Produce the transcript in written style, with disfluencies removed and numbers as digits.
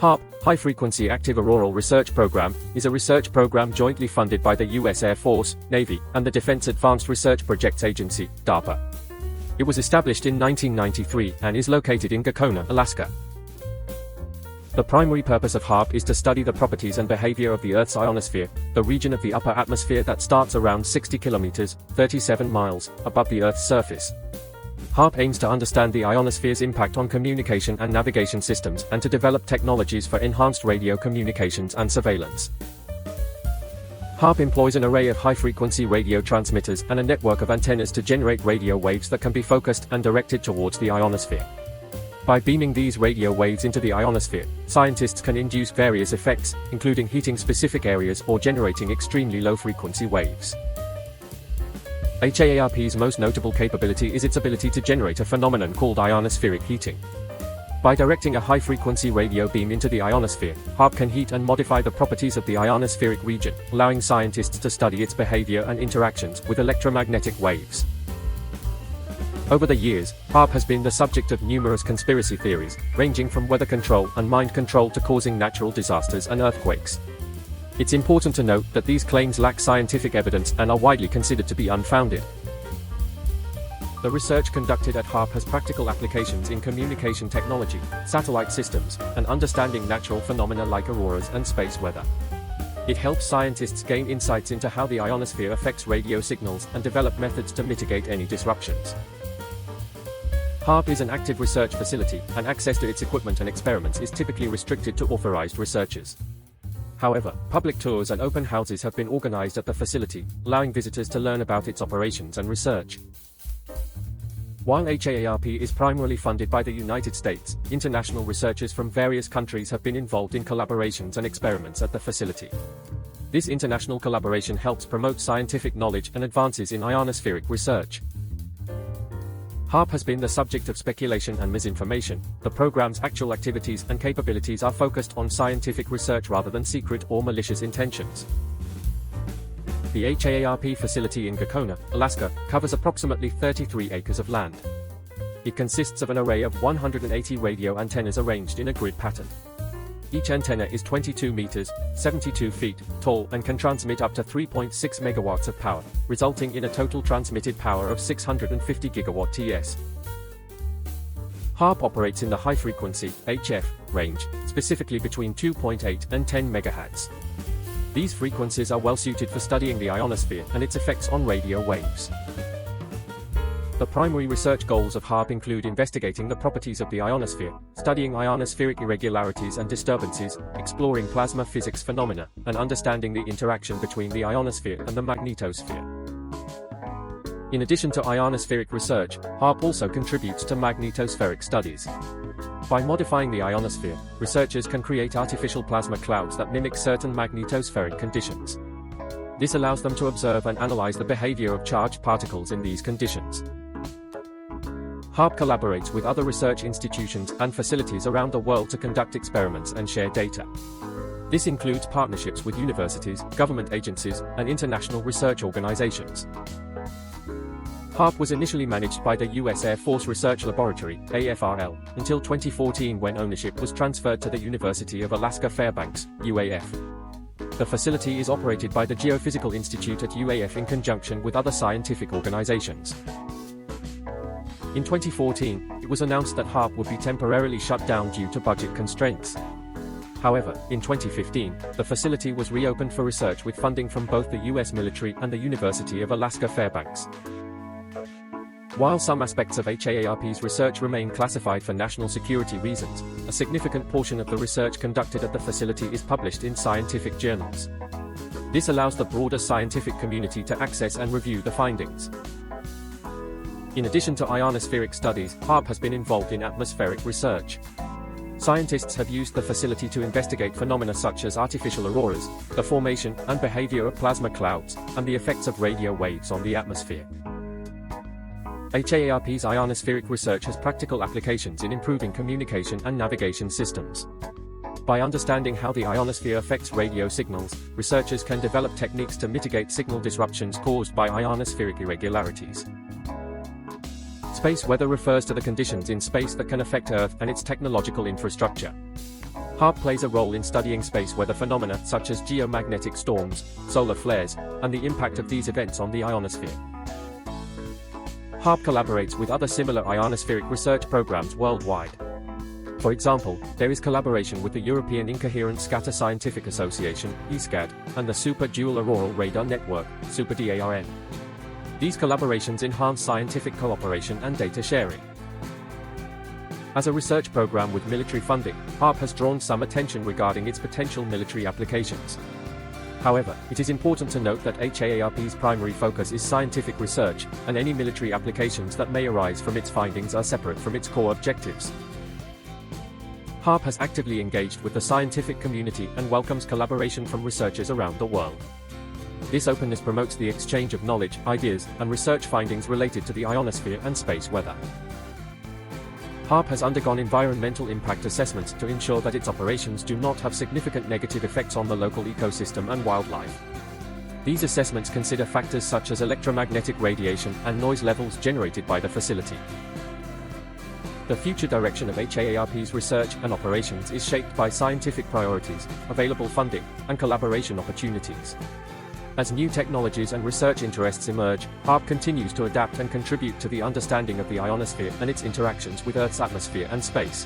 HAARP, High Frequency Active Auroral Research Program, is a research program jointly funded by the U.S. Air Force, Navy, and the Defense Advanced Research Projects Agency, DARPA. It was established in 1993 and is located in Gakona, Alaska. The primary purpose of HAARP is to study the properties and behavior of the Earth's ionosphere, the region of the upper atmosphere that starts around 60 kilometers, 37 miles, above the Earth's surface. HAARP aims to understand the ionosphere's impact on communication and navigation systems and to develop technologies for enhanced radio communications and surveillance. HAARP employs an array of high-frequency radio transmitters and a network of antennas to generate radio waves that can be focused and directed towards the ionosphere. By beaming these radio waves into the ionosphere, scientists can induce various effects, including heating specific areas or generating extremely low-frequency waves. H.A.A.R.P's most notable capability is its ability to generate a phenomenon called ionospheric heating. By directing a high-frequency radio beam into the ionosphere, HAARP can heat and modify the properties of the ionospheric region, allowing scientists to study its behavior and interactions with electromagnetic waves. Over the years, HAARP has been the subject of numerous conspiracy theories, ranging from weather control and mind control to causing natural disasters and earthquakes. It's important to note that these claims lack scientific evidence and are widely considered to be unfounded. The research conducted at HAARP has practical applications in communication technology, satellite systems, and understanding natural phenomena like auroras and space weather. It helps scientists gain insights into how the ionosphere affects radio signals and develop methods to mitigate any disruptions. HAARP is an active research facility, and access to its equipment and experiments is typically restricted to authorized researchers. However, public tours and open houses have been organized at the facility, allowing visitors to learn about its operations and research. While H.A.A.R.P is primarily funded by the United States, international researchers from various countries have been involved in collaborations and experiments at the facility. This international collaboration helps promote scientific knowledge and advances in ionospheric research. HAARP has been the subject of speculation and misinformation. The program's actual activities and capabilities are focused on scientific research rather than secret or malicious intentions. The H.A.A.R.P facility in Gakona, Alaska, covers approximately 33 acres of land. It consists of an array of 180 radio antennas arranged in a grid pattern. Each antenna is 22 meters, 72 feet, tall and can transmit up to 3.6 megawatts of power, resulting in a total transmitted power of 650 gigawatt-ts. HAARP operates in the high-frequency, HF, range, specifically between 2.8 and 10 megahertz. These frequencies are well suited for studying the ionosphere and its effects on radio waves. The primary research goals of HAARP include investigating the properties of the ionosphere, studying ionospheric irregularities and disturbances, exploring plasma physics phenomena, and understanding the interaction between the ionosphere and the magnetosphere. In addition to ionospheric research, HAARP also contributes to magnetospheric studies. By modifying the ionosphere, researchers can create artificial plasma clouds that mimic certain magnetospheric conditions. This allows them to observe and analyze the behavior of charged particles in these conditions. HAARP collaborates with other research institutions and facilities around the world to conduct experiments and share data. This includes partnerships with universities, government agencies, and international research organizations. HAARP was initially managed by the U.S. Air Force Research Laboratory, AFRL, until 2014 when ownership was transferred to the University of Alaska Fairbanks, UAF. The facility is operated by the Geophysical Institute at UAF in conjunction with other scientific organizations. In 2014, it was announced that HAARP would be temporarily shut down due to budget constraints. However, in 2015, the facility was reopened for research with funding from both the U.S. military and the University of Alaska Fairbanks. While some aspects of H.A.A.R.P's research remain classified for national security reasons, a significant portion of the research conducted at the facility is published in scientific journals. This allows the broader scientific community to access and review the findings. In addition to ionospheric studies, HAARP has been involved in atmospheric research. Scientists have used the facility to investigate phenomena such as artificial auroras, the formation and behavior of plasma clouds, and the effects of radio waves on the atmosphere. H.A.A.R.P's ionospheric research has practical applications in improving communication and navigation systems. By understanding how the ionosphere affects radio signals, researchers can develop techniques to mitigate signal disruptions caused by ionospheric irregularities. Space weather refers to the conditions in space that can affect Earth and its technological infrastructure. HAARP plays a role in studying space weather phenomena such as geomagnetic storms, solar flares, and the impact of these events on the ionosphere. HAARP collaborates with other similar ionospheric research programs worldwide. For example, there is collaboration with the European Incoherent Scatter Scientific Association, ESCAD, and the Super Dual Auroral Radar Network, Super DARN. These collaborations enhance scientific cooperation and data sharing. As a research program with military funding, HAARP has drawn some attention regarding its potential military applications. However, it is important to note that H.A.A.R.P's primary focus is scientific research, and any military applications that may arise from its findings are separate from its core objectives. HAARP has actively engaged with the scientific community and welcomes collaboration from researchers around the world. This openness promotes the exchange of knowledge, ideas, and research findings related to the ionosphere and space weather. HAARP has undergone environmental impact assessments to ensure that its operations do not have significant negative effects on the local ecosystem and wildlife. These assessments consider factors such as electromagnetic radiation and noise levels generated by the facility. The future direction of H.A.A.R.P's research and operations is shaped by scientific priorities, available funding, and collaboration opportunities. As new technologies and research interests emerge, HAARP continues to adapt and contribute to the understanding of the ionosphere and its interactions with Earth's atmosphere and space.